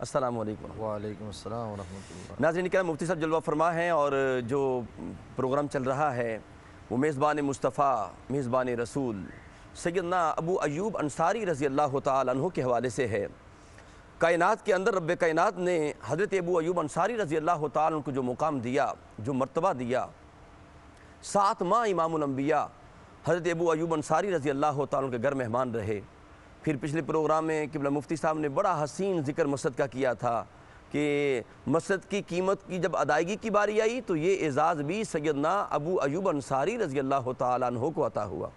السلام علیکم۔ وعلیکم السلام ورحمۃ اللہ۔ ناظرین کرام، مفتی صاحب جلوہ فرما ہیں اور جو پروگرام چل رہا ہے وہ میزبان مصطفیٰ میزبان رسول سیدنا ابو ایوب انصاری رضی اللہ تعالیٰ عنہ کے حوالے سے ہے۔ کائنات کے اندر رب کائنات نے حضرت ابو ایوب انصاری رضی اللہ تعالیٰ عنہ کو جو مقام دیا، جو مرتبہ دیا، 7 ماہ امام الانبیاء حضرت ابو ایوب انصاری رضی اللہ تعالیٰ عنہ کے گھر مہمان رہے۔ پھر پچھلے پروگرام میں قبلہ مفتی صاحب نے بڑا حسین ذکر مسجد کا کیا تھا کہ مسجد کی قیمت کی جب ادائیگی کی باری آئی تو یہ اعزاز بھی سیدنا ابو ایوب انصاری رضی اللہ تعالیٰ عنہ کو عطا ہوا۔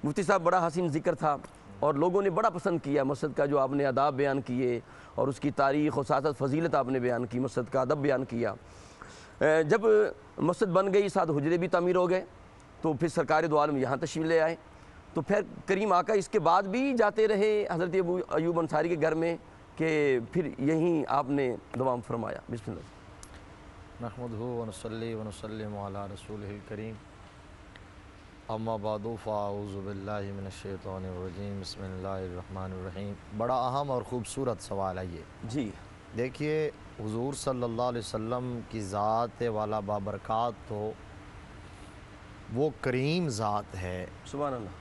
مفتی صاحب بڑا حسین ذکر تھا اور لوگوں نے بڑا پسند کیا مسجد کا، جو آپ نے آداب بیان کیے اور اس کی تاریخ اور ساتھ فضیلت آپ نے بیان کی، مسجد کا ادب بیان کیا۔ جب مسجد بن گئی، 7 حجرے بھی تعمیر ہو گئے، تو پھر سرکار دو عالم یہاں تشریف لے آئے۔ تو پھر کریم آقا اس کے بعد بھی جاتے رہے حضرت ابو ایوب انصاری کے گھر میں کہ پھر یہیں آپ نے دوام فرمایا؟ بسم اللہ۔ نحمدہ ونصلی ونسلم علی رسولہ الکریم، اما بعد فاعوذ باللہ من الشیطان الرجیم، بسم اللہ الرحمن الرحیم۔ بڑا اہم اور خوبصورت سوال ہے یہ۔ جی دیکھیے، حضور صلی اللہ علیہ وسلم کی ذات والا بابرکات تو وہ کریم ذات ہے، سبحان اللہ۔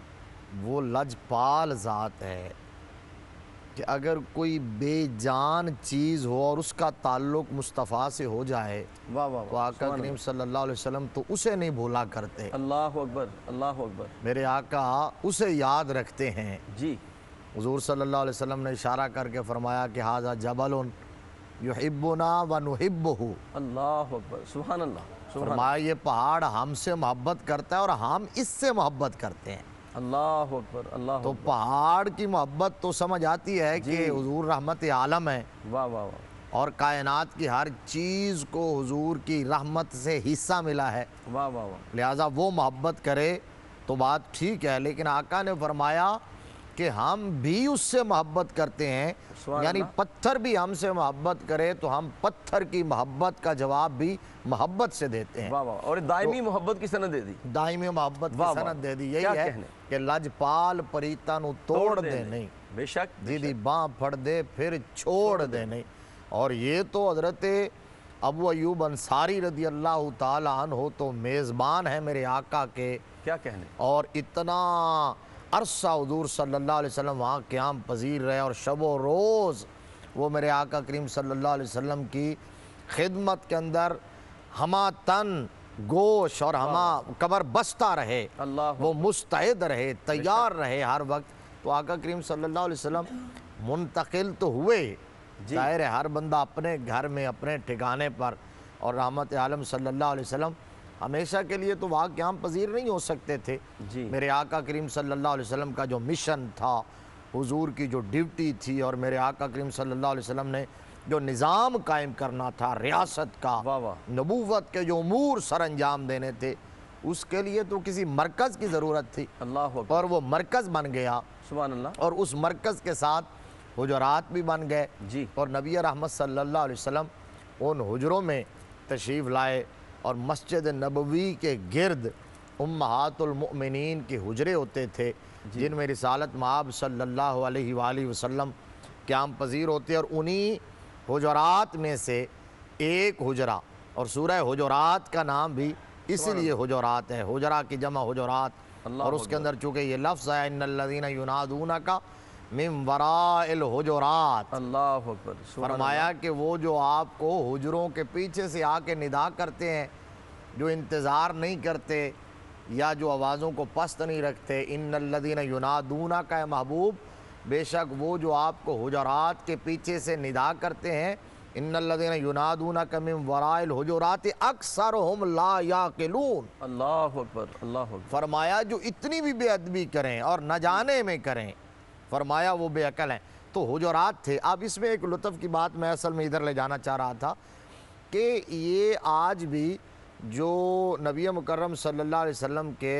وہ لجپال ذات ہے کہ اگر کوئی بے جان چیز ہو اور اس کا تعلق مصطفیٰ سے ہو جائے واہ واہ تو آقا کریم صلی اللہ علیہ وسلم تو اسے نہیں بھولا کرتے۔ اللہ اکبر، اللہ اکبر۔ میرے آقا اسے یاد رکھتے ہیں۔ جی حضور صلی اللہ علیہ وسلم نے اشارہ کر کے فرمایا کہ ھذا جبل یحبنا ونحبہ۔ اللہ اکبر، سبحان اللہ، سبحان فرمایا یہ پہاڑ ہم سے محبت کرتا ہے اور ہم اس سے محبت کرتے ہیں۔ اللہ اکبر، اللہ تو اکبر۔ پہاڑ کی محبت تو سمجھ آتی ہے کہ حضور رحمت عالم ہے واہ واہ واہ، اور کائنات کی ہر چیز کو حضور کی رحمت سے حصہ ملا ہے، واہ واہ واہ۔ لہٰذا وہ محبت کرے تو بات ٹھیک ہے، لیکن آقا نے فرمایا کہ ہم بھی اس سے محبت کرتے ہیں، سبحان یعنی اللہ۔ پتھر بھی ہم سے محبت کرے تو ہم پتھر کی محبت کا جواب بھی محبت سے دیتے ہیں۔ واہ واہ، اور دائمی محبت کی سند دے دی۔ دائمی محبت کی واہ واہ، سند دے دی۔ کیا یہی ہے کہنے؟ کہ لجپال پریتا نو توڑ دے نہیں، بے شک، جی دی باں پھڑ دے پھر چھوڑ دے نہیں۔ اور یہ تو حضرت ابو ایوب انصاری رضی اللہ تعالیٰ عنہ تو میزبان ہے میرے آقا کے، کیا کہنے؟ اور اتنا عرصہ حضور صلی اللہ علیہ وسلم وہاں قیام پذیر رہے اور شب و روز وہ میرے آقا کریم صلی اللہ علیہ وسلم کی خدمت کے اندر ہما تن گوش اور ہما قبر بستہ رہے، اللہ وہ مستعد رہے، تیار رہے ہر وقت۔ تو آقا کریم صلی اللہ علیہ وسلم منتقل تو ہوئے، ظاہر ہے ہر بندہ اپنے گھر میں اپنے ٹھکانے پر، اور رحمت عالم صلی اللہ علیہ وسلم ہمیشہ کے لیے تو وہاں قیام پذیر نہیں ہو سکتے تھے۔ جی میرے آقا کریم صلی اللہ علیہ وسلم کا جو مشن تھا، حضور کی جو ڈیوٹی تھی، اور میرے آقا کریم صلی اللہ علیہ وسلم نے جو نظام قائم کرنا تھا ریاست کا، واہ واہ، نبوت کے جو امور سر انجام دینے تھے، اس کے لیے تو کسی مرکز کی ضرورت تھی، اللہ اکبر، اور وہ مرکز بن گیا، سبحان اللہ۔ اور اس مرکز کے ساتھ حجرات بھی بن گئے، جی اور نبی رحمت صلی اللہ علیہ وسلم ان حجروں میں تشریف لائے، اور مسجد نبوی کے گرد امہات المؤمنین کے حجرے ہوتے تھے جن میں رسالت مآب صلی اللہ علیہ وآلہ وسلم قیام پذیر ہوتے، اور انہی حجرات میں سے ایک حجرہ، اور سورہ حجرات کا نام بھی اسی لیے حجرات ہے، حجرہ کی جمع حجرات، اور اس کے اندر چونکہ یہ لفظ ہے ان الذین ینادونک من وراء الحجرات، اللہ اکبر، فرمایا کہ وہ جو آپ کو حجروں کے پیچھے سے آ کے ندا کرتے ہیں، جو انتظار نہیں کرتے یا جو آوازوں کو پست نہیں رکھتے، ان الذین ینادونک اے محبوب، بے شک وہ جو آپ کو حجرات کے پیچھے سے ندا کرتے ہیں، ان الذین ینادونک من وراء الحجرات اکثرہم لا یعقلون، اللہ اکبر، اللہ اکبر، فرمایا جو اتنی بھی بے ادبی کریں اور نہ جانے میں کریں، فرمایا وہ بے عقل ہیں۔ تو حجرات تھے۔ اب اس میں ایک لطف کی بات میں اصل میں ادھر لے جانا چاہ رہا تھا کہ یہ آج بھی جو نبی مکرم صلی اللہ علیہ وسلم کے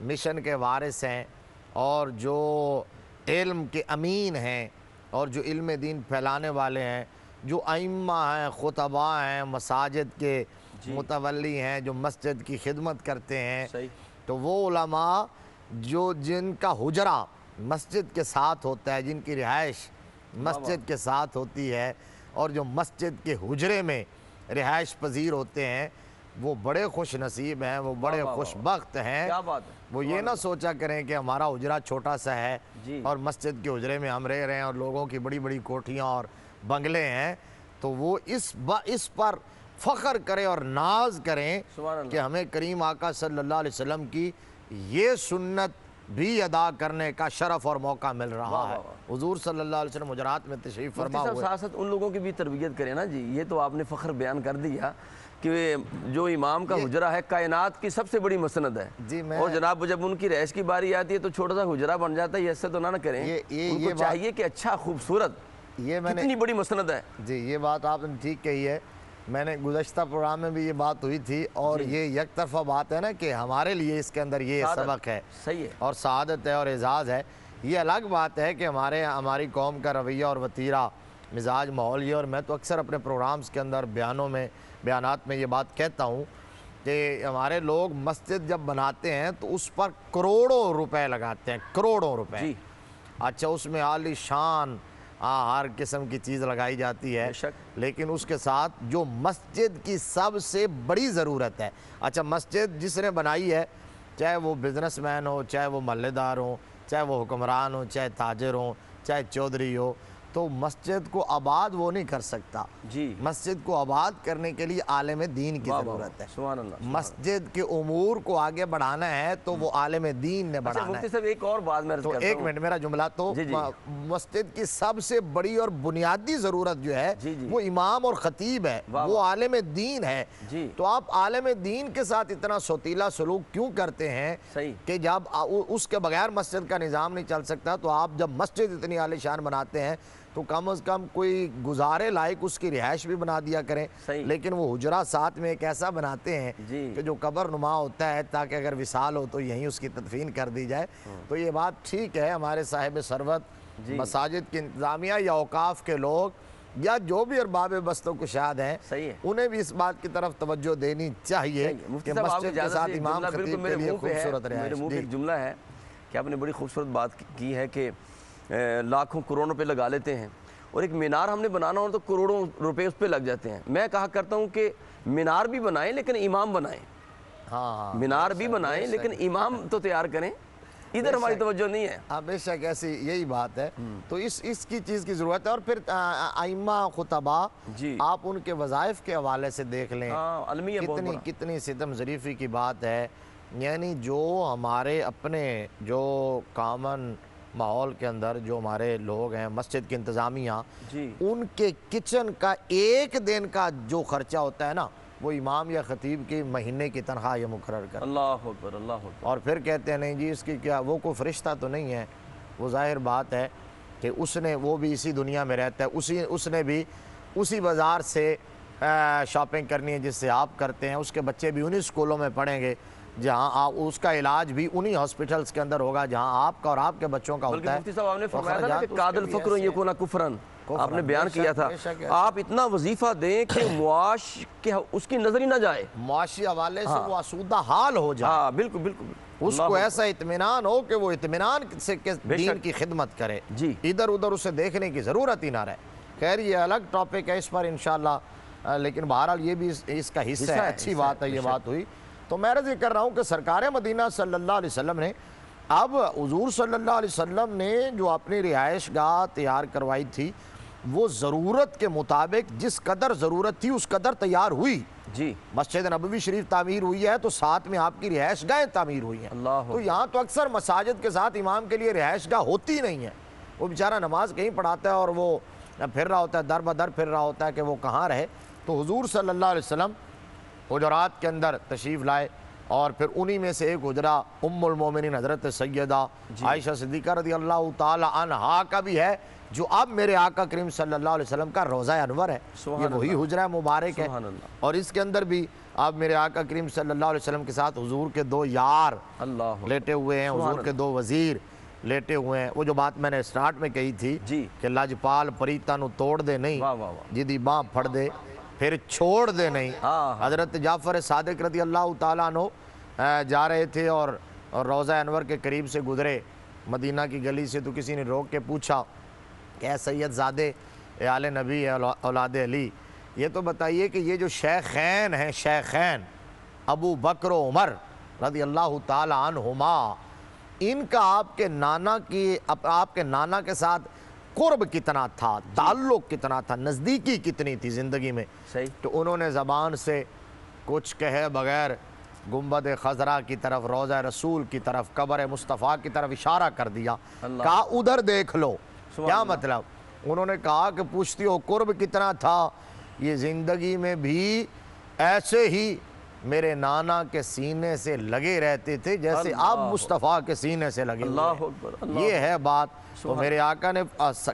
مشن کے وارث ہیں اور جو علم کے امین ہیں اور جو علم دین پھیلانے والے ہیں، جو ائمہ ہیں، خطباء ہیں، مساجد کے متولی ہیں، جو مسجد کی خدمت کرتے ہیں، صحیح، تو وہ علماء جو جن کا حجرہ مسجد کے ساتھ ہوتا ہے، جن کی رہائش مسجد کے ساتھ ہوتی ہے، اور جو مسجد کے حجرے میں رہائش پذیر ہوتے ہیں وہ بڑے خوش نصیب ہیں، وہ بڑے خوش بخت ہیں۔ کیا بات ہے۔ وہ یہ نہ سوچا کریں کہ ہمارا حجرہ چھوٹا سا ہے جی۔ اور مسجد کے حجرے میں ہم رہ رہے ہیں اور لوگوں کی بڑی بڑی کوٹھیاں اور بنگلے ہیں، تو وہ اس پر فخر کریں اور ناز کریں سبحان اللہ۔ کہ ہمیں کریم آقا صلی اللہ علیہ وسلم کی یہ سنت بھی ادا کرنے کا شرف اور موقع مل رہا ہے۔ حضور صلی اللہ علیہ وسلم حجرات میں تشریف فرما مفتی صاحب ہوئے۔ ساتھ ساتھ ان لوگوں کی بھی تربیت کریں نا جی، یہ تو آپ نے فخر بیان کر دیا کہ جو امام کا حجرہ ہے کائنات کی سب سے بڑی مسند ہے، جی اور جناب جب ان کی رہائش کی باری آتی ہے تو چھوٹا سا حجرہ بن جاتا ہے، ایسے تو نہ کریں، ان کو چاہیے کہ اچھا خوبصورت کتنی بڑی مسند ہے۔ جی یہ بات آپ نے ٹھیک کہی ہے، میں نے گزشتہ پروگرام میں بھی یہ بات ہوئی تھی، اور یہ یک طرفہ بات ہے نا کہ ہمارے لیے اس کے اندر یہ سبق ہے صحیح ہے اور سعادت ہے اور اعزاز ہے۔ یہ الگ بات ہے کہ ہماری قوم کا رویہ اور وتیرہ مزاج ماحول یہ، اور میں تو اکثر اپنے پروگرامز کے اندر بیانات میں یہ بات کہتا ہوں کہ ہمارے لوگ مسجد جب بناتے ہیں تو اس پر کروڑوں روپے لگاتے ہیں، کروڑوں روپے۔ جی اچھا اس میں عالی شان ہر قسم کی چیز لگائی جاتی ہے، بے شک۔ لیکن اس کے ساتھ جو مسجد کی سب سے بڑی ضرورت ہے، اچھا مسجد جس نے بنائی ہے، چاہے وہ بزنس مین ہو، چاہے وہ محلے دار ہوں، چاہے وہ حکمران ہو، چاہے تاجر ہوں، چاہے چودھری ہو، تو مسجد کو آباد وہ نہیں کر سکتا۔ جی مسجد کو آباد کرنے کے لیے عالم دین کی ضرورت ہے۔ سبحان اللہ۔ مسجد کے امور کو آگے بڑھانا ہے تو وہ عالم دین نے بڑھانا ہے۔ مفتی صاحب ایک اور بات میں عرض تو کرتا ایک ہوں۔ منٹ میرا جملہ، تو مسجد کی سب سے بڑی اور بنیادی ضرورت جو ہے وہ امام اور خطیب ہے، وہ عالم دین ہے۔ تو آپ عالم دین کے ساتھ اتنا سوتیلا سلوک کیوں کرتے ہیں کہ جب اس کے بغیر مسجد کا نظام نہیں چل سکتا، تو آپ جب مسجد اتنی عالی شان بناتے ہیں تو کم از کم کوئی گزارے لائق اس کی رہائش بھی بنا دیا کریں، لیکن وہ حجرہ ساتھ میں ایک ایسا بناتے ہیں کہ جو قبر نما ہوتا ہے، تاکہ اگر وصال ہو تو یہیں اس کی تدفین کر دی جائے۔ تو یہ بات ٹھیک ہے، ہمارے صاحب ثروت مساجد کی انتظامیہ یا اوقاف کے لوگ یا جو بھی ارباب بست و کشاد ہیں، انہیں بھی اس بات کی طرف توجہ دینی چاہیے کہ مسجد کے ساتھ امام خطیب کے لیے خوبصورت رہائش۔ میرے منہ پہ ایک جملہ ہے کہ آپ نے بڑی خوبصورت بات کی ہے کہ لاکھوں کروڑوں روپے لگا لیتے ہیں، اور ایک مینار ہم نے بنانا ہو تو کروڑوں روپے اس پہ لگ جاتے ہیں۔ میں کہا کرتا ہوں کہ مینار بھی بنائیں لیکن امام بنائیں، مینار بھی بنائیں لیکن امام تو تیار کریں، ادھر ہماری توجہ نہیں ہے۔ ہاں بے شک ایسی یہی بات ہے، تو اس کی چیز کی ضرورت ہے۔ اور پھر ائمہ خطبہ آپ ان کے وظائف کے حوالے سے دیکھ لیں، کتنی ستم ظریفی کی بات ہے۔ یعنی جو ہمارے اپنے جو کامن ماحول کے اندر جو ہمارے لوگ ہیں، مسجد کی انتظامیہ، ان کے کچن کا ایک دن کا جو خرچہ ہوتا ہے نا، وہ امام یا خطیب کی مہینے کی تنخواہ یہ مقرر کرتے ہیں۔ اللہ اکبر، اللہ اکبر۔ اور پھر کہتے ہیں نہیں جی اس کی کیا، وہ کوئی فرشتہ تو نہیں ہے۔ وہ ظاہر بات ہے کہ وہ بھی اسی دنیا میں رہتا ہے، اس نے بھی اسی بازار سے شاپنگ کرنی ہے جس سے آپ کرتے ہیں، اس کے بچے بھی انہی اسکولوں میں پڑھیں گے جہاں اس کا علاج بھی انہی ہاسپٹلز کے اندر ہوگا جہاں آپ کا اور آپ کے بچوں کا ہوتا ہے۔ مفتی صاحب آپ نے فرمایا تھا کہ قاد الفقر یکون کفرن، آپ نے بیان کیا تھا، آپ اتنا وظیفہ دیں کہ معاش کے اس کی نظر ہی نہ جائے، معاشی حوالے سے وہ آسودہ حال ہو جائے۔ ہاں بالکل بالکل، اس کو ایسا اطمینان ہو کہ وہ اطمینان سے دین کی خدمت کرے، ادھر ادھر اسے دیکھنے کی ضرورت ہی نہ رہے۔ خیر یہ الگ ٹاپک ہے، اس پر انشاءاللہ، لیکن بہرحال یہ بھی اس کا حصہ ہے، اچھی بات ہے یہ بات ہوئی۔ تو میں عرض یہ کر رہا ہوں کہ سرکار مدینہ صلی اللہ علیہ وسلم نے، اب حضور صلی اللہ علیہ وسلم نے جو اپنی رہائش گاہ تیار کروائی تھی، وہ ضرورت کے مطابق جس قدر ضرورت تھی اس قدر تیار ہوئی۔ مسجد نبوی شریف تعمیر ہوئی ہے تو ساتھ میں آپ کی رہائش گاہیں تعمیر ہوئی ہیں۔ تو یہاں تو اکثر مساجد کے ساتھ امام کے لیے رہائش گاہ ہوتی نہیں ہے، وہ بیچارہ نماز کہیں پڑھاتا ہے اور وہ پھر رہا ہوتا ہے، در بدر پھر رہا ہوتا ہے کہ وہ کہاں رہے۔ تو حضور صلی اللہ علیہ وسلم حجرات کے اندر تشریف لائے، اور پھر انہی میں سے ایک حجرہ ام المومنین حضرت سیدہ عائشہ صدیقہ رضی اللہ تعالی عنہا کا بھی ہے، جو اب میرے آقا کریم صلی اللہ علیہ وسلم کا روضہ انور ہے، یہ وہی حجرہ مبارک ہے۔ اور اس کے اندر بھی اب میرے آقا کریم صلی اللہ علیہ وسلم کے ساتھ حضور کے دو یار لیٹے ہوئے ہیں، حضور کے دو وزیر لیٹے ہوئے ہیں۔ وہ جو بات میں نے سٹارٹ میں کہی تھی کہ لجپال پریتا نو توڑ دے نہیں، جدی باں پھڑ دے پھر چھوڑ دے نہیں۔ حضرت جعفر صادق رضی اللہ تعالیٰ عنہ جا رہے تھے اور روضہ انور کے قریب سے گزرے مدینہ کی گلی سے، تو کسی نے روک کے پوچھا کہ اے سید زادے اے آل نبی، اے اولاد علی، یہ تو بتائیے کہ یہ جو شیخین ہیں، شیخین ابو بکر و عمر رضی اللہ تعالی عنہما، ان کا آپ کے نانا کے ساتھ قرب کتنا تھا، تعلق کتنا تھا، نزدیکی کتنی تھی زندگی میں، صحیح. تو انہوں نے زبان سے کچھ کہے بغیر گنبد خضرا کی طرف، روضہ رسول کی طرف، قبر مصطفیٰ کی طرف اشارہ کر دیا، کہا ادھر دیکھ لو. کیا مطلب؟ انہوں نے کہا کہ پوچھتی ہو قرب کتنا تھا، یہ زندگی میں بھی ایسے ہی میرے نانا کے سینے سے لگے رہتے تھے جیسے آپ مصطفیٰ کے سینے سے لگے ہوئے اللہ اکبر. ہیں. یہ ہے بات. تو میرے آقا نے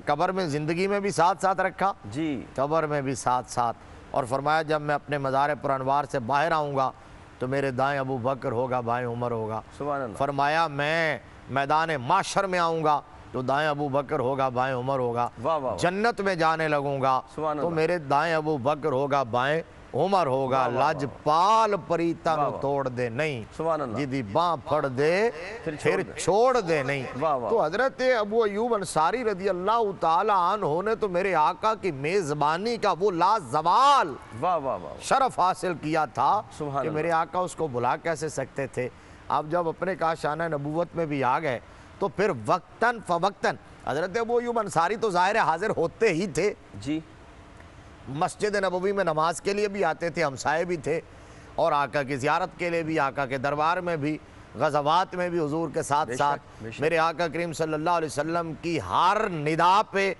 قبر میں زندگی میں بھی ساتھ ساتھ رکھا، جی قبر میں بھی ساتھ ساتھ، اور فرمایا جب میں اپنے مزار پر انوار سے باہر آؤں گا تو میرے دائیں ابو بکر ہوگا، بائیں عمر ہوگا. سبحان اللہ. فرمایا میں میدان معاشر میں آؤں گا تو دائیں ابو بکر ہوگا، بائیں عمر ہوگا. واہ واہ. جنت میں جانے لگوں گا سبحان تو اللہ. میرے دائیں ابو بکر ہوگا، بائیں عمر ہوگا. لاجپال پریتا نو توڑ دے نہیں، سبحان اللہ. جدی باں پھڑ دے پھر چھوڑ دے نہیں. واہ واہ. تو حضرت ابو ایوب انصاری رضی اللہ تعالی عنہ نے تو میرے آقا کی میزبانی کا وہ لازوال واہ واہ واہ. شرف حاصل کیا تھا سبحان کہ اللہ. میرے آقا اس کو بلا کیسے سکتے تھے. آپ جب اپنے کاشانہ نبوت میں بھی آ گئے تو پھر وقتاً فوقتاً حضرت ابو ایوب انصاری تو ظاہر حاضر ہوتے ہی تھے. جی مسجد نبوی میں نماز کے لیے بھی آتے تھے، ہمسائے بھی تھے، اور آقا کی زیارت کے لیے بھی، آقا کے دربار میں بھی، غزوات میں بھی حضور کے ساتھ ساتھ. بے شک. میرے آقا کریم صلی اللہ علیہ وسلم کی ہر ندا پہ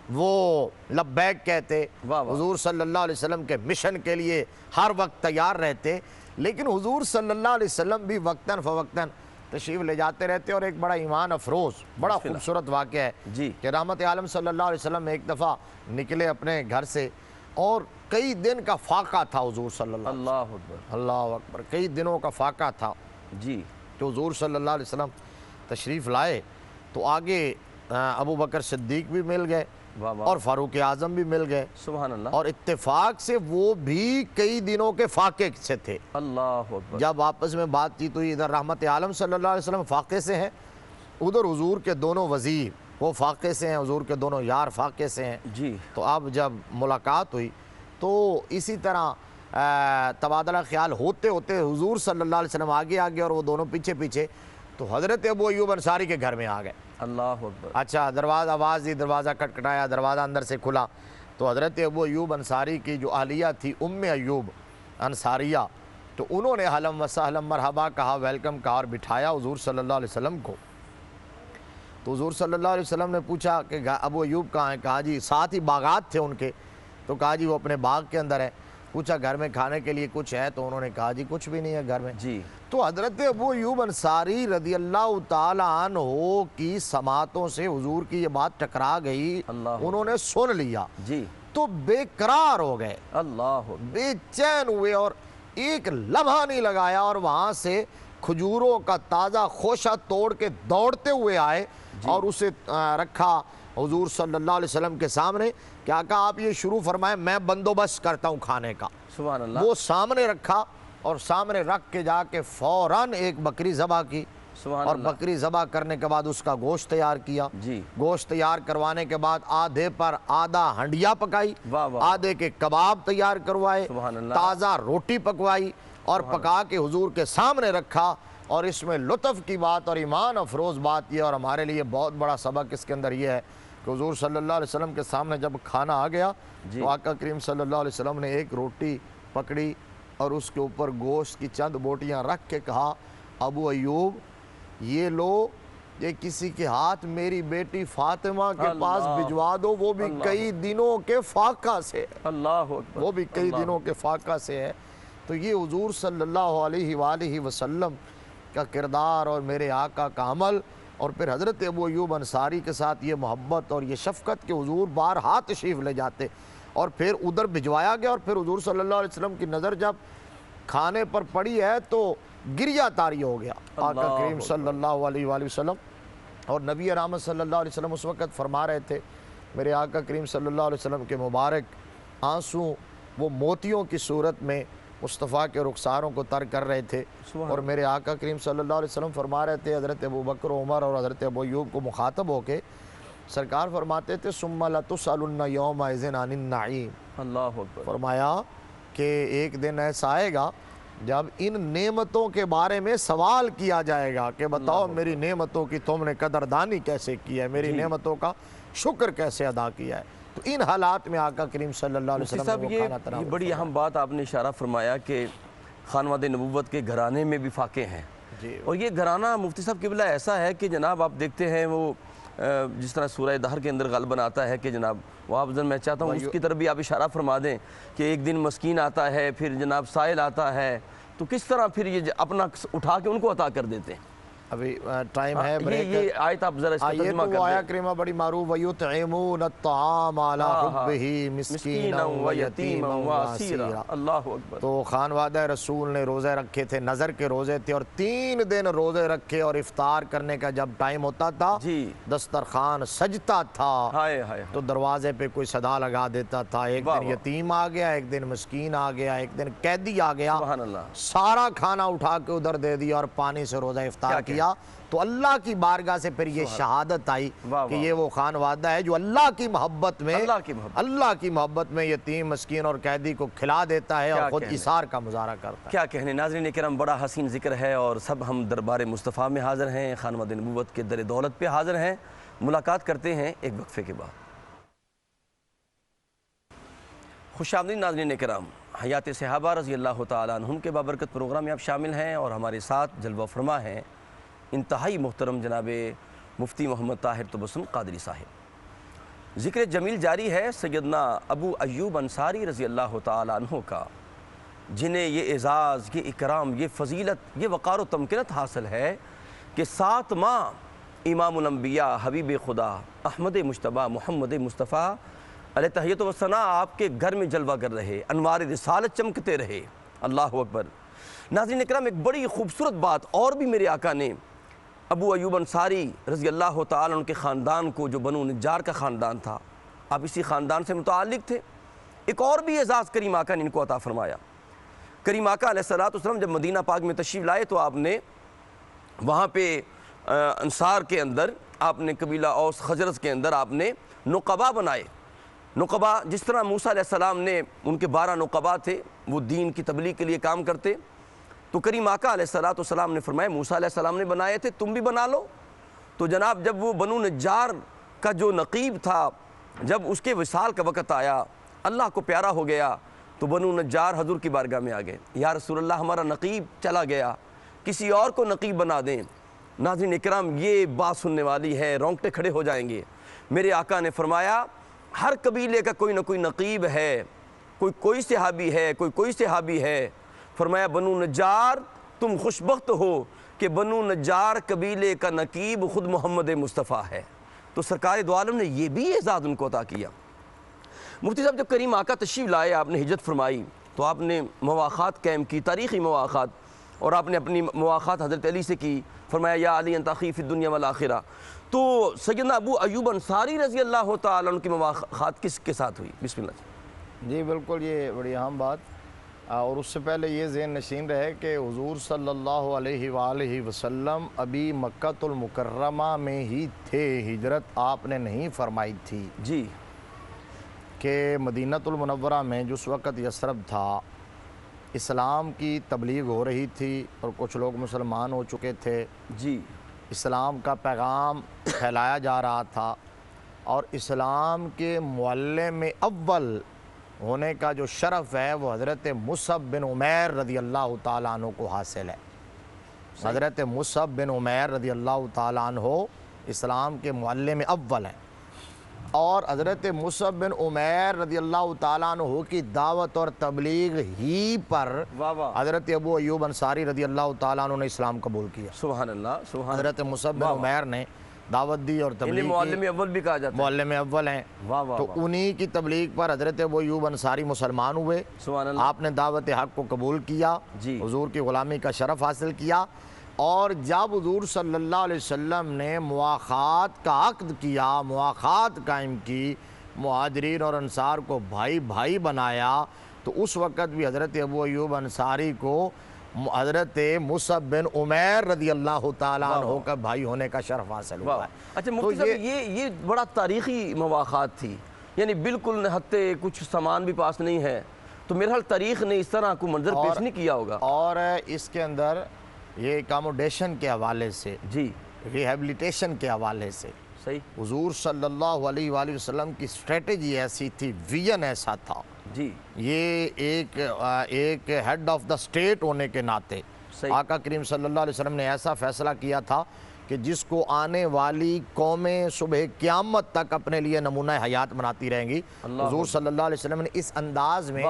وہ لبیک کہتے. واہ واہ. حضور صلی اللہ علیہ وسلم کے مشن کے لیے ہر وقت تیار رہتے. لیکن حضور صلی اللہ علیہ وسلم بھی وقتاً فوقتاً تشریف لے جاتے رہتے. اور ایک بڑا ایمان افروز بڑا خوبصورت واقعہ ہے جی کہ رحمت عالم صلی اللہ علیہ وسلم ایک دفعہ نکلے اپنے گھر سے اور کئی دن کا فاقہ تھا حضور صلی اللہ علیہ اللہ اکبر. وسلم. اللہ اکبر. کئی دنوں کا فاقہ تھا. جی تو حضور صلی اللہ علیہ وسلم تشریف لائے تو آگے ابو بکر صدیق بھی مل گئے واہ واہ. اور فاروق اعظم بھی مل گئے، سبحان اللہ. اور اتفاق سے وہ بھی کئی دنوں کے فاقے سے تھے. اللہ اکبر. جب آپس میں بات چیت ہوئی، ادھر رحمت عالم صلی اللہ علیہ وسلم فاقے سے ہیں، ادھر حضور کے دونوں وزیر وہ فاقے سے ہیں، حضور کے دونوں یار فاقے سے ہیں. جی تو اب جب ملاقات ہوئی تو اسی طرح تبادلہ خیال ہوتے ہوتے حضور صلی اللہ علیہ وسلم آگے آگے اور وہ دونوں پیچھے پیچھے، تو حضرت ابو ایوب انصاری کے گھر میں آ گئے. اللہ اکبر. اچھا دروازہ آواز دی، دروازہ کٹکھٹایا، دروازہ اندر سے کھلا تو حضرت ابو ایوب انصاری کی جو اہلیہ تھی ام ایوب انصاریہ، تو انہوں نے حلم و سہلم مرحبا کہا، ویلکم کہا، اور بٹھایا حضور صلی اللہ علیہ وسلم کو. تو حضور صلی اللہ علیہ وسلم نے پوچھا کہ ابو ایوب کہاں ہیں؟ کہا جی ساتھ ہی باغات تھے ان کے، تو کہا جی وہ اپنے باغ کے اندر ہے. پوچھا گھر میں کھانے کے لیے کچھ ہے؟ تو انہوں نے کہا جی کچھ بھی نہیں ہے گھر میں. جی تو حضرت ابو ایوب انصاری رضی اللہ تعالی عنہ کی سماعتوں سے حضور کی یہ بات ٹکرا گئی، اللہ انہوں نے سن لیا جی تو بے قرار ہو گئے، اللہ اکبر. بے چین ہوئے، اور ایک لمحہ نہیں لگایا اور وہاں سے کھجوروں کا تازہ خوشہ توڑ کے دوڑتے ہوئے آئے اور اسے رکھا حضور صلی اللہ علیہ وسلم کے سامنے. کیا کہا آپ یہ شروع فرمائیں، میں بندوبست کرتا ہوں کھانے کا. سبحان اللہ. وہ سامنے رکھا اور سامنے رکھ کے جا کے فوراً ایک بکری ذبح کی، سبحان اور اللہ. بکری ذبح کرنے کے بعد اس کا گوشت تیار کیا. جی گوشت تیار کروانے کے بعد آدھے پر آدھا ہنڈیا پکائی، واہ واہ. آدھے کے کباب تیار کروائے، سبحان اللہ. تازہ روٹی پکوائی اور پکا کے حضور کے سامنے رکھا. اور اس میں لطف کی بات اور ایمان افروز بات یہ، اور ہمارے لیے بہت بڑا سبق اس کے اندر یہ ہے کہ حضور صلی اللہ علیہ وسلم کے سامنے جب کھانا آ گیا تو آقا کریم صلی اللہ علیہ وسلم نے ایک روٹی پکڑی اور اس کے اوپر گوشت کی چند بوٹیاں رکھ کے کہا، ابو ایوب یہ لو، یہ کسی کے ہاتھ میری بیٹی فاطمہ کے پاس بھجوا دو، وہ بھی کئی دنوں کے فاقہ سے، اللہ اکبر. وہ بھی کئی دنوں کے فاقہ سے ہے. تو یہ حضور صلی اللہ علیہ وآلہ وسلم کا کردار اور میرے آقا کا عمل، اور پھر حضرت ابو ایوب انصاری کے ساتھ یہ محبت اور یہ شفقت کہ حضور بارہا تشریف لے جاتے اور پھر ادھر بھجوایا گیا. اور پھر حضور صلی اللہ علیہ وسلم کی نظر جب کھانے پر پڑی ہے تو گریہ طاری ہو گیا آقا کریم صلی اللہ علیہ وآلہ وسلم. اور نبی رحمت صلی اللہ علیہ وسلم اس وقت فرما رہے تھے، میرے آقا کریم صلی اللہ علیہ وسلم کے مبارک آنسوں وہ موتیوں کی صورت میں مصطفیٰ کے رخساروں کو تر کر رہے تھے. اور میرے آقا کریم صلی اللہ علیہ وسلم فرما رہے تھے حضرت ابو بکر و عمر اور حضرت ابو ایوب کو مخاطب ہو کے سرکار فرماتے تھے ثم لتسألن یومئذ عن النعیم، اللہ اکبر، فرمایا کہ ایک دن ایسا آئے گا جب ان نعمتوں کے بارے میں سوال کیا جائے گا کہ بتاؤ میری نعمتوں کی تم نے قدردانی کیسے کی ہے، میری نعمتوں کا شکر کیسے ادا کیا ہے۔ تو ان حالات میں آقا کریم صلی اللہ علیہ مفتی وسلم صاحب نے وہ یہ کھانا تناول بڑی اہم بات آپ نے اشارہ فرمایا کہ خانواد نبوت کے گھرانے میں بھی فاقے ہیں، جی اور یہ گھرانہ مفتی صاحب قبلہ ایسا ہے کہ جناب آپ دیکھتے ہیں وہ جس طرح سورہ دہر کے اندر غالباً آتا ہے کہ جناب وہ آپ میں چاہتا ہوں اس کی طرف بھی آپ اشارہ فرما دیں کہ ایک دن مسکین آتا ہے، پھر جناب سائل آتا ہے، تو کس طرح پھر یہ اپنا اٹھا کے ان کو عطا کر دیتے ہیں۔ ابھی ٹائم ہے بریک۔ یہ آیت آپ ذرا اس کا یہ ترجمہ تو کر وہ دیں۔ آیا کریمہ بڑی معروف وَيُطْعِمُونَ الطَّعَامَ عَلَىٰ حُبِّهِ مِسْكِينًا وَيَتِيمًا وَأَسِيرًا۔ اللہ اکبر۔ تو خانوادہ رسول نے روزے رکھے تھے، نظر کے روزے تھے، اور 3 دن روزے رکھے، اور افطار کرنے کا جب ٹائم ہوتا تھا جی دسترخوان سجتا تھا ہائے ہائے تو دروازے پہ کوئی صدا لگا دیتا تھا، ایک واہ دن واہ۔ یتیم آ گیا، ایک دن مسکین آ گیا، ایک دن قیدی آ گیا، سبحان اللہ۔ سارا کھانا اٹھا کے ادھر دے دیا اور پانی سے روزہ افطار کیا۔ تو اللہ کی بارگاہ سے پھر یہ شہادت آئی کہ یہ وہ خانوادہ ہے جو اللہ کی محبت میں یتیم مسکین اور قیدی کو کھلا دیتا ہے اور خود اثار کا مظاہرہ کرتا ہے۔ کیا کہنے ناظرین کرام، بڑا حسین ذکر ہے، اور سب ہم دربار مصطفیٰ میں حاضر ہیں، خانواد نبوت کے در دولت پہ حاضر ہیں۔ ملاقات کرتے ہیں ایک وقفے کے بعد۔ خوش آمدید ناظرین کرام، حیات صحابہ رضی اللہ تعالیٰ عنہم کے بابرکت پروگرام میں آپ شامل ہیں، اور ہمارے ساتھ جلوہ فرما ہیں انتہائی محترم جناب مفتی محمد طاہر تبسم قادری صاحب۔ ذکر جمیل جاری ہے سیدنا ابو ایوب انصاری رضی اللہ تعالیٰ عنہ کا، جنہیں یہ اعزاز، یہ اکرام، یہ فضیلت، یہ وقار و تمکنت حاصل ہے کہ 7 ماہ امام الانبیاء حبیب خدا احمد مجتبیٰ محمد مصطفیٰ علیہ تحیت و ثنا آپ کے گھر میں جلوہ کر رہے، انوار رسالت چمکتے رہے۔ اللہ اکبر۔ ناظرین اکرام، ایک بڑی خوبصورت بات اور بھی میرے آقا نے ابو ایوب انصاری رضی اللہ تعالیٰ عنہ کے خاندان کو، جو بنو نجار کا خاندان تھا، آپ اسی خاندان سے متعلق تھے، ایک اور بھی اعزاز کریم آقا نے ان کو عطا فرمایا۔ کریم آقا علیہ السلام جب مدینہ پاک میں تشریف لائے تو آپ نے وہاں پہ انصار کے اندر، آپ نے قبیلہ اوس خزرج کے اندر آپ نے نقبا بنائے۔ نقبا جس طرح موسیٰ علیہ السلام نے، ان کے 12 نقبا تھے، وہ دین کی تبلیغ کے لیے کام کرتے، تو کریم آقا علیہ السلام نے فرمایا موسیٰ علیہ السلام نے بنائے تھے، تم بھی بنا لو۔ تو جناب جب وہ بنو نجار کا جو نقیب تھا، جب اس کے وصال کا وقت آیا، اللہ کو پیارا ہو گیا، تو بنو نجار حضور کی بارگاہ میں آ گئے، یا رسول اللہ ہمارا نقیب چلا گیا، کسی اور کو نقیب بنا دیں۔ ناظرین اکرام، یہ بات سننے والی ہے، رونگٹے کھڑے ہو جائیں گے۔ میرے آقا نے فرمایا ہر قبیلے کا کوئی نہ کوئی نقیب ہے، کوئی صحابی ہے، کوئی صحابی ہے۔ فرمایا بنو نجار تم خوشبخت ہو کہ بنو نجار قبیلے کا نقیب خود محمد مصطفیٰ ہے۔ تو سرکار دو عالم نے یہ بھی اعزاز ان کو عطا کیا۔ مفتی صاحب جب کریم آقا تشریف لائے، آپ نے ہجرت فرمائی، تو آپ نے مواخات قائم کی، تاریخی مواخات، اور آپ نے اپنی مواخات حضرت علی سے کی۔ فرمایا یا علی انت اخی فی الدنیا والآخرہ۔ تو سیدنا ابو ایوب انصاری رضی اللہ تعالیٰ عنہ کی مواخات کس کے ساتھ ہوئی؟ بسم اللہ۔ جی بالکل، یہ بڑی اہم بات، اور اس سے پہلے یہ ذہن نشین رہے کہ حضور صلی اللہ علیہ وآلہ وسلم ابھی مکہ المکرمہ میں ہی تھے، ہجرت آپ نے نہیں فرمائی تھی جی، کہ مدینہ المنورہ میں جس وقت یثرب تھا، اسلام کی تبلیغ ہو رہی تھی اور کچھ لوگ مسلمان ہو چکے تھے، جی، اسلام کا پیغام پھیلایا جا رہا تھا، اور اسلام کے معلم اول ہونے کا جو شرف ہے وہ حضرت مصعب بن عمیر رضی اللہ تعالیٰ عنہ کو حاصل ہے۔ حضرت مصعب بن عمیر رضی اللہ تعالیٰ عنہ اسلام کے معلم اول ہیں، اور حضرت مصعب بن عمیر رضی اللہ تعالیٰ عنہ کی دعوت اور تبلیغ ہی پر حضرت ابو ایوب انصاری رضی اللہ تعالیٰ عنہ نے اسلام قبول کیا۔ سبحان اللہ، سبحان اللہ۔ حضرت مصعب بن عمیر نے دعوت دی اور تبلیغ کی، معلم اول بھی کہا جاتا ہے، معلم اول ہیں، تو انہی کی تبلیغ پر حضرت ابو ایوب انصاری مسلمان ہوئے، سبحان اللہ۔ آپ نے دعوت حق کو قبول کیا، جی، حضور کی غلامی کا شرف حاصل کیا، اور جب حضور صلی اللہ علیہ وسلم نے مواخات کا عقد کیا، مواخات قائم کی، مہاجرین اور انصار کو بھائی بھائی بنایا، تو اس وقت بھی حضرت ابو ایوب انصاری کو حضرت مصعب بن عمیر رضی اللہ تعالیٰ عنہ کا بھائی ہونے کا شرف حاصل ہوا ہے۔ اچھا مفتی صاحب یہ بڑا تاریخی مواقعات تھی، یعنی بالکل نہتے کچھ سامان بھی پاس نہیں ہے، تو میرا حال تاریخ نے اس طرح کو منظر پیش نہیں کیا ہوگا۔ اور اس کے اندر یہ اکاموڈیشن کے حوالے سے، جی ریہیبلیٹیشن کے حوالے سے صحیح، حضور صلی اللہ علیہ وآلہ وسلم کی اسٹریٹجی ایسی تھی، ویژن ایسا تھا۔ جی یہ ایک ہیڈ آف دا اسٹیٹ ہونے کے ناطے صحیح۔ آقا کریم صلی اللہ علیہ وسلم نے ایسا فیصلہ کیا تھا کہ جس کو آنے والی قومیں صبح قیامت تک اپنے لیے نمونہ حیات بناتی رہیں گی، حضور صلی اللہ علیہ وسلم نے اس انداز میں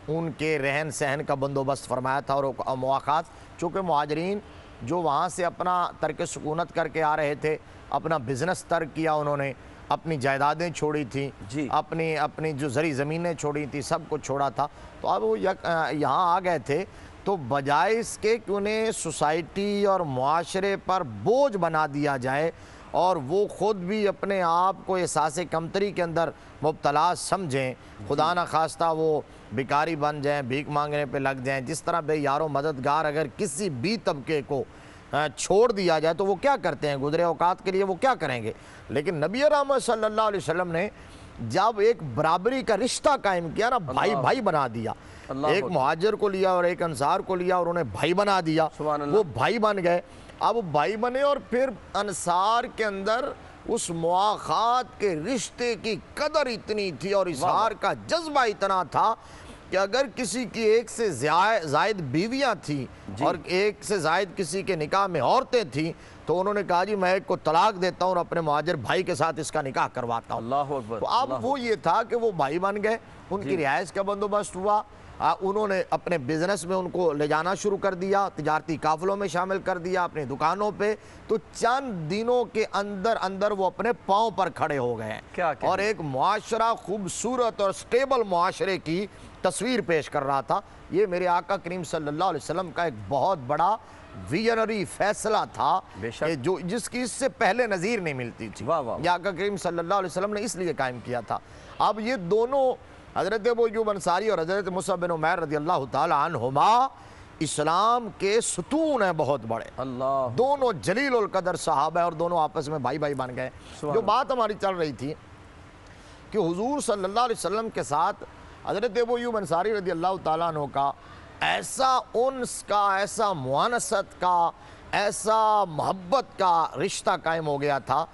ان کے رہن سہن کا بندوبست فرمایا تھا۔ اور مواقعات چونکہ مہاجرین جو وہاں سے اپنا ترک سکونت کر کے آ رہے تھے، اپنا بزنس ترک کیا، انہوں نے اپنی جائیدادیں چھوڑی تھیں، جی اپنی جو زرعی زمینیں چھوڑی تھیں، سب کچھ چھوڑا تھا، تو اب وہ یہاں آ گئے تھے، تو بجائے اس کے کہ انہیں سوسائٹی اور معاشرے پر بوجھ بنا دیا جائے اور وہ خود بھی اپنے آپ کو احساس کمتری کے اندر مبتلا سمجھیں، خدا نہ خواستہ وہ بیکاری بن جائیں، بھیک مانگنے پہ لگ جائیں، جس طرح بے یار و مددگار اگر کسی بھی طبقے کو چھوڑ دیا جائے تو وہ کیا کرتے ہیں، گزرے اوقات کے لیے وہ کیا کریں گے۔ لیکن نبی رحمت صلی اللہ علیہ وسلم نے جب ایک برابری کا رشتہ قائم کیا نا، بھائی بھائی بنا دیا، ایک مہاجر کو لیا اور ایک انصار کو لیا اور انہیں بھائی بنا دیا، وہ بھائی بن گئے۔ اب بھائی بنے اور پھر انصار کے اندر اس مواخات کے رشتے کی قدر اتنی تھی اور اظہار کا جذبہ اتنا تھا کہ اگر کسی کی ایک سے زائد بیویاں تھیں اور ایک سے زائد کسی کے نکاح میں عورتیں تھیں تو انہوں نے کہا جی میں ایک کو طلاق دیتا ہوں اور اپنے مہاجر بھائی کے ساتھ اس کا نکاح کرواتا ہوں۔ اللہ اکبر۔ تو اب وہ یہ تھا کہ وہ بھائی بن گئے، ان کی رہائش کا بندوبست ہوا، انہوں نے اپنے بزنس میں ان کو لے جانا شروع کر دیا، تجارتی قافلوں میں شامل کر دیا، اپنی دکانوں پہ، تو چند دنوں کے اندر وہ اپنے پاؤں پر کھڑے ہو گئے ہیں اور ایک معاشرہ خوبصورت اور سٹیبل معاشرے کی تصویر پیش کر رہا تھا۔ یہ میرے آقا کریم صلی اللہ علیہ وسلم کا ایک بہت بڑا ویژنری فیصلہ تھا کہ جس کی اس سے پہلے نظیر نہیں ملتی تھی، یہ آقا کریم صلی اللہ علیہ وسلم نے اس لیے قائم کیا تھا۔ اب یہ دونوں حضرت ابو ایوب انصاری اور حضرت مصعب بن عمیر رضی اللہ تعالی عنہما اسلام کے ستون ہیں بہت بڑے، دونوں جلیل القدر صحابہ اور دونوں آپس میں بھائی بھائی بن گئے۔ جو بات ہماری چل رہی تھی کہ حضور صلی اللہ علیہ وسلم کے ساتھ حضرت ابو ایوب انصاری رضی اللہ تعالیٰ عنہ کا ایسا انس کا، ایسا معانست کا، ایسا محبت کا رشتہ قائم ہو گیا تھا،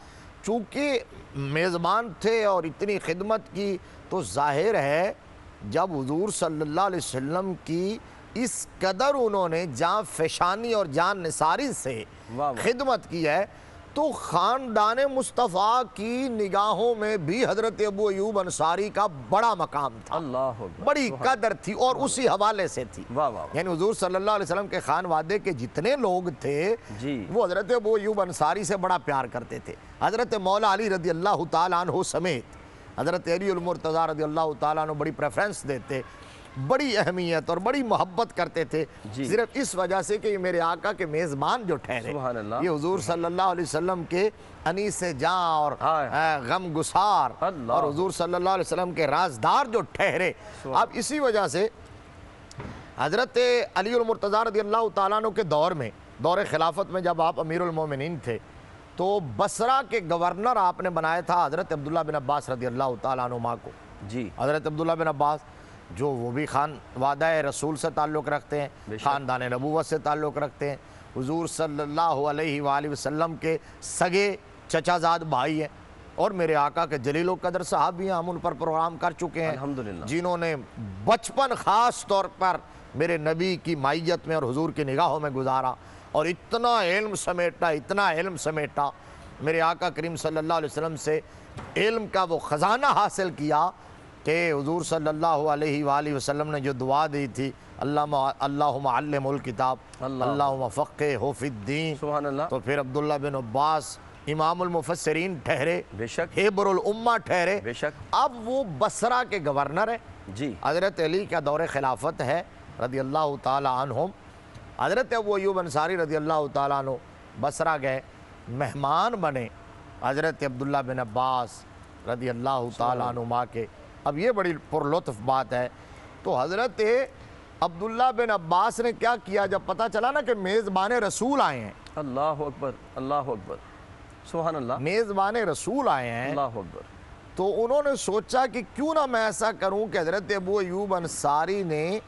چونکہ میزبان تھے اور اتنی خدمت کی، تو ظاہر ہے جب حضور صلی اللہ علیہ وسلم کی اس قدر انہوں نے جان فشانی اور جان نثاری سے خدمت کی ہے تو خاندان مصطفیٰ کی نگاہوں میں بھی حضرت ابو ایوب انصاری کا بڑا مقام تھا، بڑی قدر تھی اور اسی حوالے سے تھی۔ یعنی حضور صلی اللہ علیہ وسلم کے خانوادے کے جتنے لوگ تھے وہ حضرت ابو ایوب انصاری سے بڑا پیار کرتے تھے۔ حضرت مولا علی رضی اللہ تعالیٰ عنہ سمیت حضرت علی المرتضیٰ رضی اللہ تعالیٰ عنہ بڑی پریفرنس دیتے، بڑی اہمیت اور بڑی محبت کرتے تھے، صرف اس وجہ سے کہ یہ میرے آقا کے میزبان جو ٹھہرے، یہ حضور صلی اللہ علیہ وسلم کے انیس جاں اور غم گسار اور حضور صلی اللہ علیہ وسلم کے رازدار جو ٹھہرے۔ اب اسی وجہ سے حضرت علی المرتضیٰ رضی اللہ تعالیٰ عنہ کے دور میں، دور خلافت میں جب آپ امیر المومنین تھے تو بصرہ کے گورنر آپ نے بنایا تھا حضرت عبداللہ بن عباس رضی اللہ تعالیٰ عنہما کو۔ حضرت عبداللہ بن عباس جو وہ بھی خانوادہ رسول سے تعلق رکھتے ہیں، خاندان نبوت سے تعلق رکھتے ہیں، حضور صلی اللہ علیہ وآلہ وسلم کے سگے چچا زاد بھائی ہیں اور میرے آقا کے جلیل و قدر صحابی ہیں۔ ہم ان پر پروگرام کر چکے ہیں جنہوں نے بچپن خاص طور پر میرے نبی کی مائیت میں اور حضور کی نگاہوں میں گزارا اور اتنا علم سمیٹا میرے آقا کریم صلی اللہ علیہ وسلم سے علم کا وہ خزانہ حاصل کیا کہ حضور صلی اللہ علیہ وآلہ وسلم نے جو دعا دی تھی، اللہم علم الکتاب اللہم فقہہ فی الدین، تو پھر عبداللہ بن عباس امام المفسرین ٹھہرے، حبر الامہ ٹھہرے۔ اب وہ بصرہ کے گورنر ہیں، حضرت علی کا دور خلافت ہے رضی اللہ تعالیٰ عنہم۔ حضرت ابو ایوب انصاری رضی اللہ تعالیٰ عنہ بصرہ گئے، مہمان بنے حضرت عبداللہ بن عباس رضی اللہ تعالیٰ عنہما کے۔ اب یہ بڑی پرلطف بات ہے، تو حضرت عبداللہ بن عباس نے کیا کیا جب پتہ چلا نا کہ میزبان رسول آئے ہیں، اللہ اکبر، اللہ اکبر، سبحان اللہ، میزبان رسول آئے ہیں، اللہ اکبر، تو انہوں نے سوچا کہ کیوں نہ میں ایسا کروں کہ حضرت ابو ایوب انصاری نے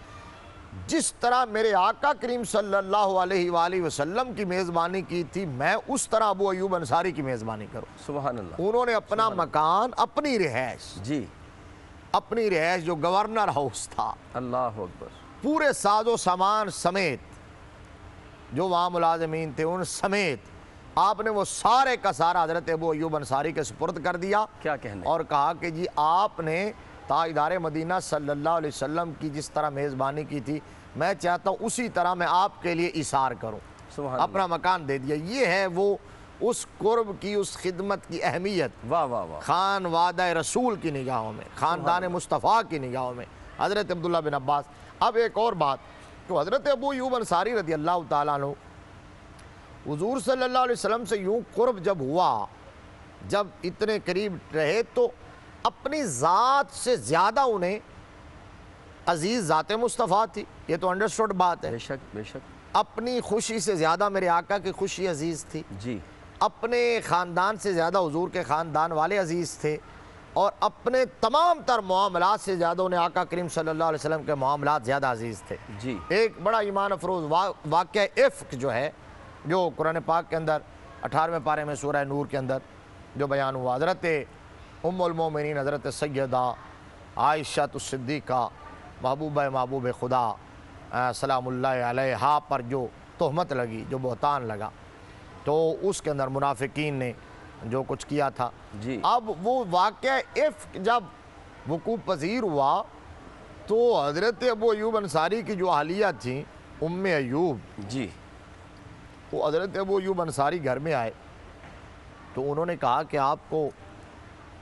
جس طرح میرے آقا کریم صلی اللہ علیہ وآلہ وسلم کی میزبانی کی تھی، میں اس طرح ابو ایوب انصاری کی میزبانی کروں۔ سبحان اللہ، انہوں نے اپنا مکان، اپنی رہائش، جی، اپنی رہائش جو گورنر ہاؤس تھا، اللہ اکبر، پورے ساز و سامان سمیت جو وہاں ملازمین تھے ان سمیت آپ نے وہ سارے کا سارا حضرت ابو ایوب انصاری کے سپرد کر دیا، کیا کہنے، اور کہا کہ جی آپ نے تاجدار مدینہ صلی اللہ علیہ وسلم کی جس طرح میزبانی کی تھی، میں چاہتا ہوں اسی طرح میں آپ کے لیے ایثار کروں، سبحان اپنا مکان دے دیا۔ یہ ہے وہ اس قرب کی، اس خدمت کی اہمیت واہ واہ واہ، خان وعدہ رسول کی نگاہوں میں، خاندان مصطفیٰ کی نگاہوں میں، حضرت عبداللہ بن عباس۔ اب ایک اور بات کہ حضرت ابو ایوب انصاری رضی اللہ تعالیٰ عنہ حضور صلی اللہ علیہ وسلم سے یوں قرب جب ہوا، جب اتنے قریب رہے، تو اپنی ذات سے زیادہ انہیں عزیز ذات مصطفیٰ تھی، یہ تو انڈرسٹوڈ بات ہے۔ بے شک بے شک، اپنی خوشی سے زیادہ میرے آقا کی خوشی عزیز تھی، جی، اپنے خاندان سے زیادہ حضور کے خاندان والے عزیز تھے، اور اپنے تمام تر معاملات سے زیادہ انہیں آقا کریم صلی اللہ علیہ وسلم کے معاملات زیادہ عزیز تھے۔ جی، ایک بڑا ایمان افروز واقعہ افک جو ہے، جو قرآن پاک کے اندر 18ویں پارے میں سورہ نور کے اندر جو بیان ہوا، حضرت ام المومنین حضرت سیدہ عائشہ الصدیقہ محبوبہ محبوب خدا سلام اللہ علیہا پر جو تہمت لگی، جو بہتان لگا، تو اس کے اندر منافقین نے جو کچھ کیا تھا۔ جی، اب وہ واقعہ افک جب وقوع پذیر ہوا تو حضرت ابو ایوب انصاری کی جو اہلیہ تھیں ام ایوب، جی، وہ حضرت ابو ایوب انصاری گھر میں آئے تو انہوں نے کہا کہ آپ کو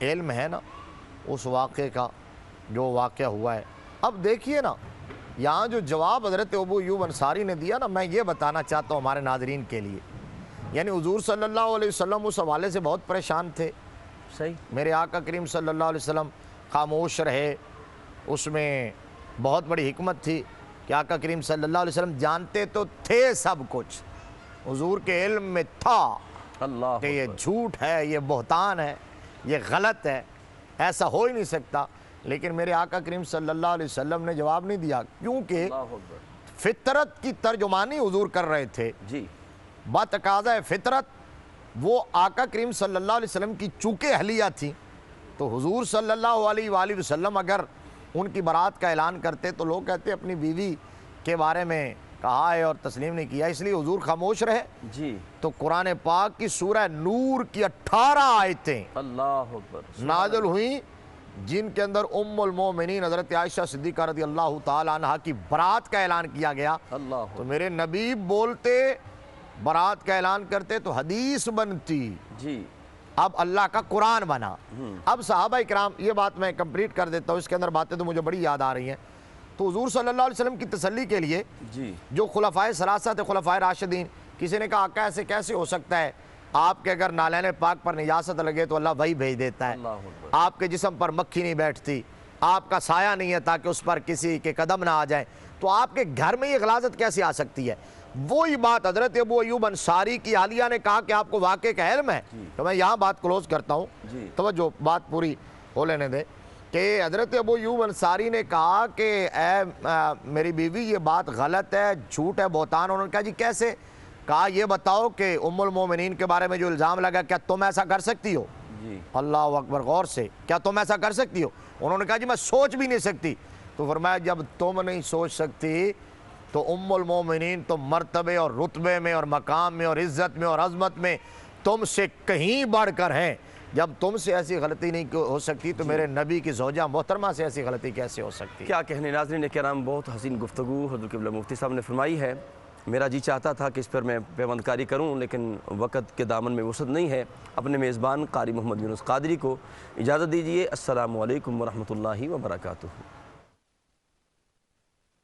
علم ہے نا اس واقعے کا جو واقعہ ہوا ہے۔ اب دیکھیے نا، یہاں جو جواب حضرت ابو ایوب انصاری نے دیا نا، میں یہ بتانا چاہتا ہوں ہمارے ناظرین کے لیے، یعنی حضور صلی اللہ علیہ وسلم اس حوالے سے بہت پریشان تھے۔ صحیح، میرے آقا کریم صلی اللہ علیہ وسلم خاموش رہے، اس میں بہت بڑی حکمت تھی کہ آقا کریم صلی اللہ علیہ وسلم جانتے تو تھے سب کچھ، حضور کے علم میں تھا اللہ کہ یہ اکبر، جھوٹ ہے، یہ بہتان ہے، یہ غلط ہے، ایسا ہو ہی نہیں سکتا، لیکن میرے آقا کریم صلی اللہ علیہ وسلم نے جواب نہیں دیا، کیونکہ اللہ اکبر، فطرت کی ترجمانی حضور کر رہے تھے۔ جی، بتقاضۂ فطرت وہ آقا کریم صلی اللہ علیہ وسلم کی چونکہ اہلیہ تھی، تو حضور صلی اللہ علیہ وآلہ وسلم اگر ان کی برات کا اعلان کرتے تو لوگ کہتے اپنی بیوی کے بارے میں کہا ہے اور تسلیم نہیں کیا، اس لیے حضور خاموش رہے۔ جی، تو قرآن پاک کی سورہ نور کی 18 آیتیں اللہ اکبر، نازل ہوئیں جن کے اندر ام المومنین حضرت عائشہ صدیقہ رضی اللہ تعالی عنہ کی برات کا اعلان کیا گیا۔ اللہ تو اکبر، میرے نبی بولتے، برات کا اعلان کرتے تو حدیث بنتی، جی، اب اللہ کا قرآن بنا۔ اب صحابہ اکرام، یہ بات میں کمپلیٹ کر دیتا ہوں، اس کے اندر باتیں تو مجھے بڑی یاد آ رہی ہیں۔ تو حضور صلی اللہ علیہ وسلم کی تسلی کے لیے جی، جو خلفائے ثلاثہ تھے، خلفائے راشدین، کسی نے کہا آقا ایسے کیسے ہو سکتا ہے، آپ کے اگر نالین پاک پر نجاست لگے تو اللہ وہی بھیج دیتا ہے، اللہ اکبر، آپ کے جسم پر مکھی نہیں بیٹھتی، آپ کا سایہ نہیں ہے تاکہ اس پر کسی کے قدم نہ آ جائیں، تو آپ کے گھر میں یہ غلاظت کیسے آ سکتی ہے؟ وہی بات حضرت ابو ایوب انصاری کی اہلیہ نے کہا کہ آپ کو واقعے کا علم ہے۔ تو میں یہاں بات کلوز کرتا ہوں، جی، توجہ بات پوری ہو لینے دے، کہ حضرت ابو ایوب انصاری نے کہا کہ اے میری بیوی یہ بات غلط ہے، جھوٹ ہے، بہتان۔ انہوں نے کہا جی کیسے؟ کہا یہ بتاؤ کہ ام المومنین کے بارے میں جو الزام لگا، کیا تم ایسا کر سکتی ہو؟ جی، اللہ اکبر، غور سے، کیا تم ایسا کر سکتی ہو؟ انہوں نے کہا جی میں سوچ بھی نہیں سکتی۔ تو فرمایا جب تم نہیں سوچ سکتی تو ام المومنین تو مرتبے اور رتبے میں اور مقام میں اور عزت میں اور عظمت میں تم سے کہیں بڑھ کر ہیں، جب تم سے ایسی غلطی نہیں ہو سکتی تو میرے نبی کی زوجہ محترمہ سے ایسی غلطی کیسے ہو سکتی؟ کیا کہنے ناظرین کرام، بہت حسین گفتگو حضرت قبلہ مفتی صاحب نے فرمائی ہے۔ میرا جی چاہتا تھا کہ اس پر میں پیوند کاری کروں، لیکن وقت کے دامن میں وسعت نہیں ہے۔ اپنے میزبان قاری محمد یونس قادری کو اجازت دیجیے۔ السلام علیکم ورحمۃ اللہ وبرکاتہ۔